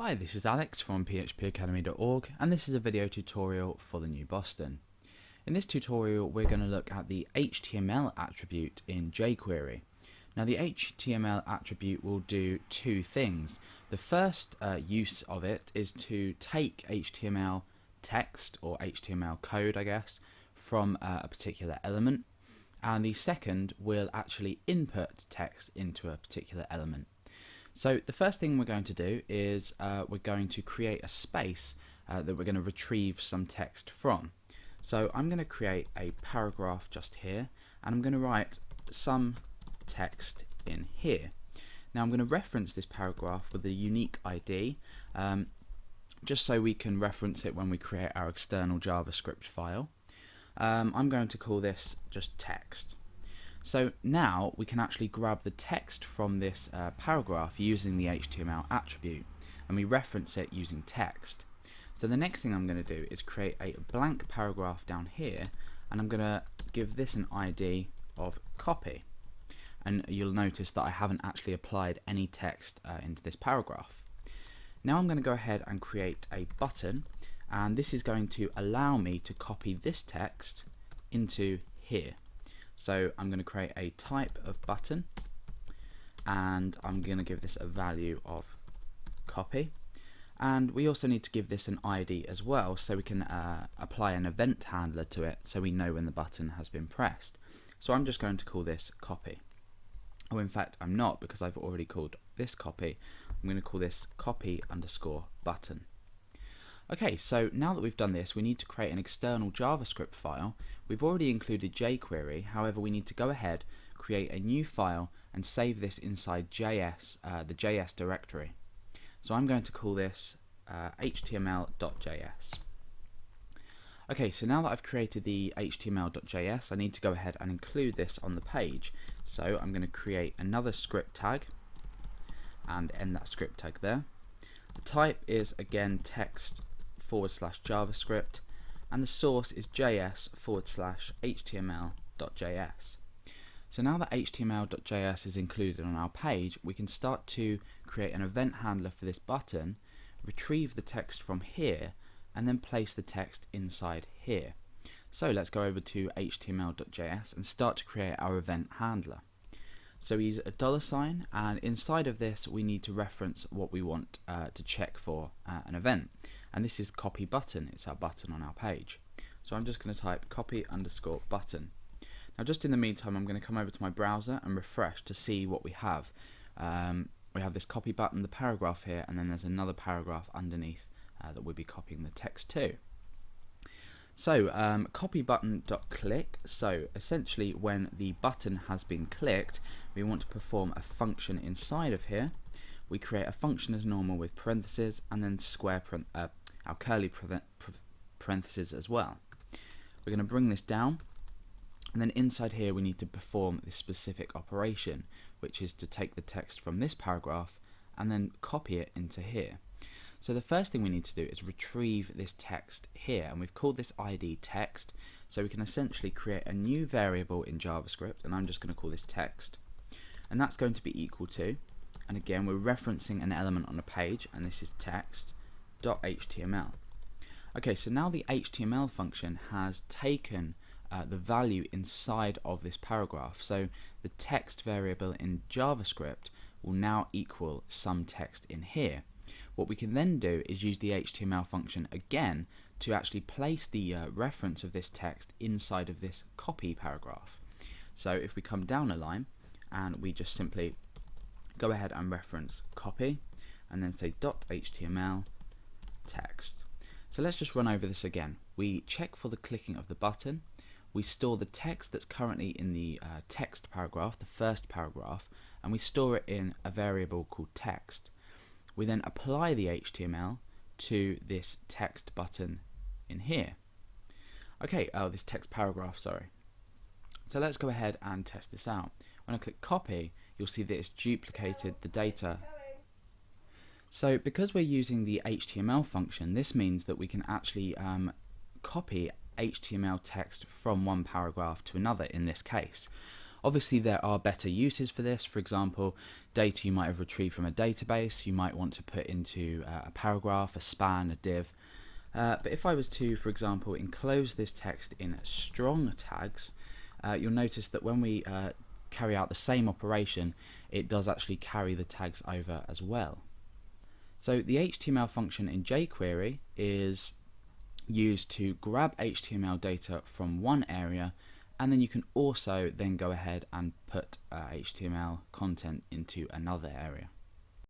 Hi, this is Alex from phpacademy.org, and this is a video tutorial for the new Boston. In this tutorial we're going to look at the HTML attribute in jQuery. Now the HTML attribute will do two things. The first use of it is to take HTML text, or HTML code I guess, from a particular element, and the second will actually input text into a particular element. So the first thing we're going to do is we're going to create a space that we're going to retrieve some text from. So I'm going to create a paragraph just here, and I'm going to write some text in here. Now I'm going to reference this paragraph with a unique ID, just so we can reference it when we create our external JavaScript file. I'm going to call this just text. So now we can actually grab the text from this paragraph using the HTML attribute, and we reference it using text. So the next thing I'm going to do is create a blank paragraph down here, and I'm going to give this an ID of copy. And you'll notice that I haven't actually applied any text into this paragraph. Now I'm going to go ahead and create a button, and this is going to allow me to copy this text into here. So I'm going to create a type of button, and I'm going to give this a value of copy, and we also need to give this an ID as well, so we can apply an event handler to it so we know when the button has been pressed. So I'm just going to call this copy. Oh, in fact I'm not, because I've already called this copy. I'm going to call this copy underscore button. Okay, so now that we've done this, we need to create an external JavaScript file. We've already included jQuery, however we need to go ahead, create a new file and save this inside JS, the JS directory. So I'm going to call this html.js. Okay, so now that I've created the html.js, I need to go ahead and include this on the page. So I'm going to create another script tag and end that script tag there. The type is again text /JavaScript, and the source is js/html.js. So now that html.js is included on our page, we can start to create an event handler for this button, retrieve the text from here, and then place the text inside here. So let's go over to html.js and start to create our event handler. So we use a $, and inside of this we need to reference what we want to check for an event, and this is copy button. It's our button on our page. So I'm just going to type copy underscore button. Now just in the meantime I'm going to come over to my browser and refresh to see what we have. We have this copy button, the paragraph here, and then there's another paragraph underneath that we'll be copying the text to. So copy button.click, so essentially when the button has been clicked, we want to perform a function inside of here. We create a function as normal with parentheses, and then square our curly parentheses as well. We're going to bring this down, and then inside here we need to perform this specific operation, which is to take the text from this paragraph and then copy it into here. So the first thing we need to do is retrieve this text here, and we've called this ID text, so we can essentially create a new variable in JavaScript, and I'm just going to call this text, and that's going to be equal to, and again we're referencing an element on a page, and this is text.html. Okay, so now the HTML function has taken the value inside of this paragraph, so the text variable in JavaScript will now equal some text in here. What we can then do is use the HTML function again to actually place the reference of this text inside of this copy paragraph. So if we come down a line and we just simply go ahead and reference copy and then say .html text. So let's just run over this again. We check for the clicking of the button, we store the text that's currently in the text paragraph, the first paragraph, and we store it in a variable called text. We then apply the HTML to this text button in here. Okay, this text paragraph, sorry. So let's go ahead and test this out. When I click copy, you'll see that it's duplicated the data. So because we're using the HTML function, this means that we can actually copy HTML text from one paragraph to another in this case. Obviously there are better uses for this. For example, data you might have retrieved from a database, you might want to put into a paragraph, a span, a div. But if I was to, for example, enclose this text in strong tags, you'll notice that when we carry out the same operation, it does actually carry the tags over as well. So the HTML function in jQuery is used to grab HTML data from one area, and then you can also then go ahead and put HTML content into another area.